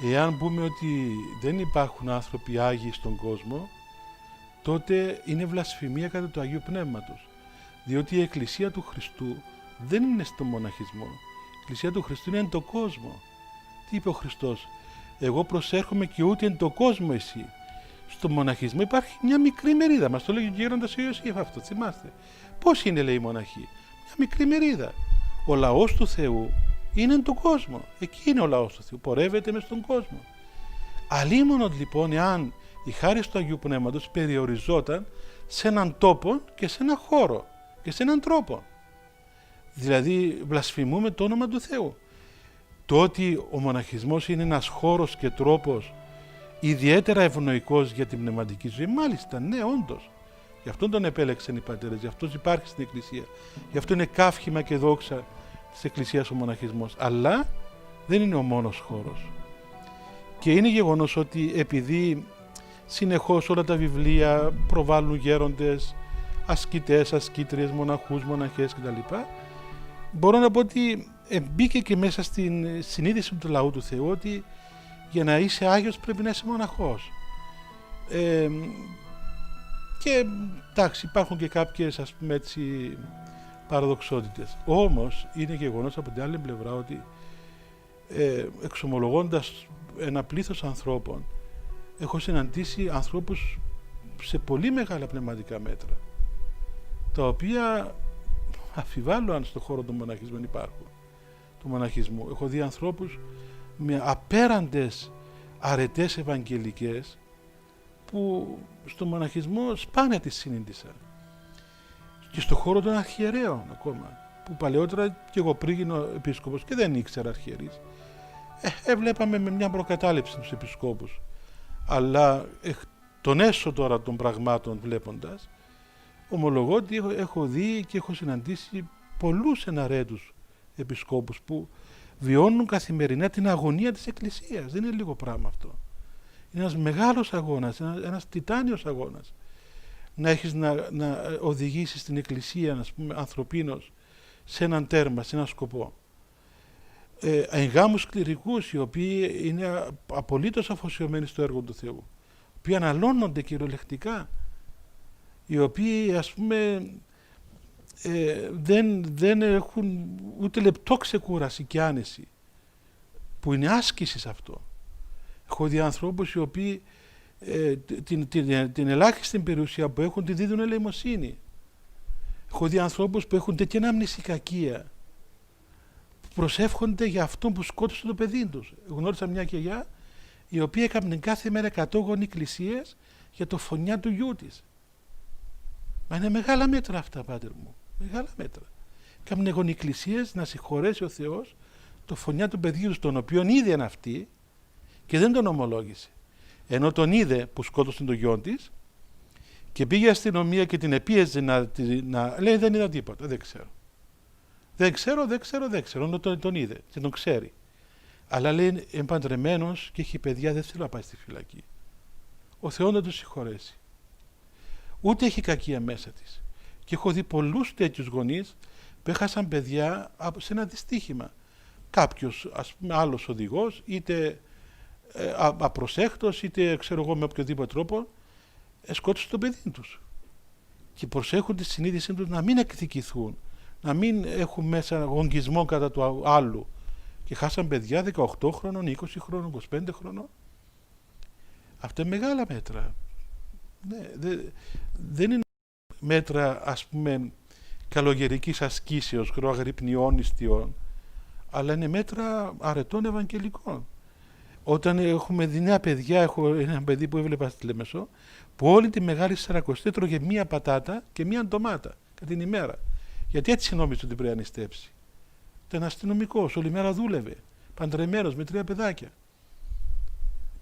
λοιπόν, εάν πούμε ότι δεν υπάρχουν άνθρωποι Άγιοι στον κόσμο, τότε είναι βλασφημία κατά του Αγίου Πνεύματος. Διότι η Εκκλησία του Χριστού δεν είναι στο μοναχισμό. Η Εκκλησία του Χριστού είναι εν το κόσμο. Τι είπε ο Χριστός? Εγώ προσέρχομαι και ούτε εν το κόσμο εσύ. Στο μοναχισμό υπάρχει μια μικρή μερίδα. Μας το λέγει ο γέροντας ο Ιωσήφ αυτό, θυμάστε. Πώς είναι, λέει, οι μοναχοί? Μια μικρή μερίδα. Ο λαός του Θεού είναι εν τον κόσμο. Εκεί είναι ο λαός του Θεού. Πορεύεται μες στον κόσμο. Αλίμονο λοιπόν εάν η χάρη του Αγίου Πνεύματος περιοριζόταν σε έναν τόπο και σε έναν χώρο και σε έναν τρόπο. Δηλαδή βλασφημούμε το όνομα του Θεού. Το ότι ο μοναχισμός είναι ένας χώρος και τρόπος ιδιαίτερα ευνοϊκός για την πνευματική ζωή, μάλιστα, ναι, όντως. Γι' αυτόν τον επέλεξαν οι πατέρες, γι' αυτός υπάρχει στην Εκκλησία. Γι' αυτό είναι καύχημα και δόξα της Εκκλησίας ο μοναχισμός. Αλλά δεν είναι ο μόνος χώρος. Και είναι γεγονός ότι επειδή συνεχώς όλα τα βιβλία προβάλλουν γέροντες, ασκητές, ασκήτριες, μοναχούς, μοναχές κτλ. Μπορώ να πω ότι μπήκε και μέσα στην συνείδηση του λαού του Θεού ότι για να είσαι Άγιος πρέπει να είσαι μοναχός. Και εντάξει, υπάρχουν και κάποιες, ας πούμε έτσι, παραδοξότητες. Όμως είναι γεγονός από την άλλη πλευρά ότι εξομολογώντας ένα πλήθος ανθρώπων, έχω συναντήσει ανθρώπους σε πολύ μεγάλα πνευματικά μέτρα, τα οποία αμφιβάλλω αν στον χώρο των μοναχισμών υπάρχουν, του μοναχισμού. Έχω δει ανθρώπους με απέραντες αρετές ευαγγελικές που στο μοναχισμό σπάνια τις συνήντησα. Και στον χώρο των αρχιερέων ακόμα, που παλαιότερα και εγώ πριν γίνω επίσκοπος και δεν ήξερα αρχιερείς, έβλεπαμε με μια προκατάληψη τους επισκόπους. Αλλά τον έσω τώρα των πραγμάτων βλέποντας, ομολογώ ότι έχω δει και έχω συναντήσει πολλούς εναρέτους επισκόπους που βιώνουν καθημερινά την αγωνία της Εκκλησίας. Δεν είναι λίγο πράγμα αυτό. Είναι ένας μεγάλος αγώνας, ένας τιτάνιος αγώνας. Να έχεις να οδηγήσεις την Εκκλησία, ας πούμε, ανθρωπίνως, σε έναν τέρμα, σε έναν σκοπό. Εγγάμους κληρικούς οι οποίοι είναι απολύτως αφοσιωμένοι στο έργο του Θεού, οι οποίοι αναλώνονται κυριολεκτικά, οι οποίοι, ας πούμε, δεν έχουν ούτε λεπτό ξεκούραση και άνεση, που είναι άσκηση σε αυτό. Έχω δει ανθρώπους οι οποίοι την ελάχιστη περιουσία που έχουν τη δίδουν ελεημοσύνη. Έχω δει ανθρώπους που έχουν τέτοια ανάμνηση κακία, που προσεύχονται για αυτόν που σκότωσε το παιδί τους. Γνώρισα μια γιαγιά η οποία έκανε κάθε μέρα 100 γονικλησίες για το φωνιά του γιού της. Μα είναι μεγάλα μέτρα αυτά, πάτερ μου. Μεγάλα μέτρα. Κάμουν γονικλησίες να συγχωρέσει ο Θεός το φωνιά του παιδιού του, τον οποίον είδε αυτή και δεν τον ομολόγησε. Ενώ τον είδε που σκότωσε τον γιο της και πήγε αστυνομία και την επίεζε να λέει δεν είδα τίποτα, δεν ξέρω. Δεν ξέρω, τον είδε και τον ξέρει. Αλλά λέει εμπαντρεμένος και έχει παιδιά, δεν θέλω να πάει στη φυλακή. Ο Θεός να τον συγχωρέσει. Ούτε έχει κακία μέσα της. Και έχω δει πολλούς τέτοιους γονείς που έχασαν παιδιά σε ένα δυστύχημα. Κάποιος, ας πούμε, άλλος οδηγός, είτε απροσέχτος, είτε ξέρω εγώ με οποιοδήποτε τρόπο, σκότωσε το παιδί τους. Και προσέχουν τη συνείδησή τους να μην εκδικηθούν, να μην έχουν μέσα γονγκισμό κατά του άλλου. Και χάσαν παιδιά 18 χρόνων, 20 χρόνων, 25 χρόνων. Αυτά είναι μεγάλα μέτρα. Ναι, δεν είναι μέτρα, ας πούμε, καλογερικής ασκήσεως, αγρυπνιών, ιστιών, αλλά είναι μέτρα αρετών ευαγγελικών. Όταν έχουμε δει νέα παιδιά, έχω ένα παιδί που έβλεπα στη Λεμεσό, που όλη τη μεγάλη Σαρακοστή τρώγε μία πατάτα και μία ντομάτα κατά την ημέρα. Γιατί έτσι νόμιζε ότι πρέπει να νηστέψει. Ήταν αστυνομικός, όλη μέρα δούλευε, παντρεμένος με 3 παιδάκια.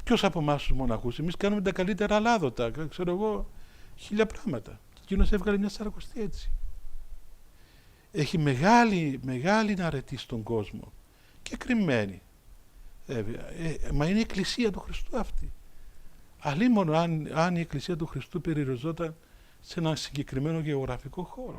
Ποιος από εμάς τους μοναχούς? Εμείς κάνουμε τα καλύτερα λάδωτα, ξέρω εγώ, 1000 πράγματα. Και εκείνος έβγαλε μια Σαρακοστή έτσι. Έχει μεγάλη αρετή στον κόσμο και κρυμμένη. Μα είναι η Εκκλησία του Χριστού αυτή. Αλλήμον αν η Εκκλησία του Χριστού περιοριζόταν σε ένα συγκεκριμένο γεωγραφικό χώρο.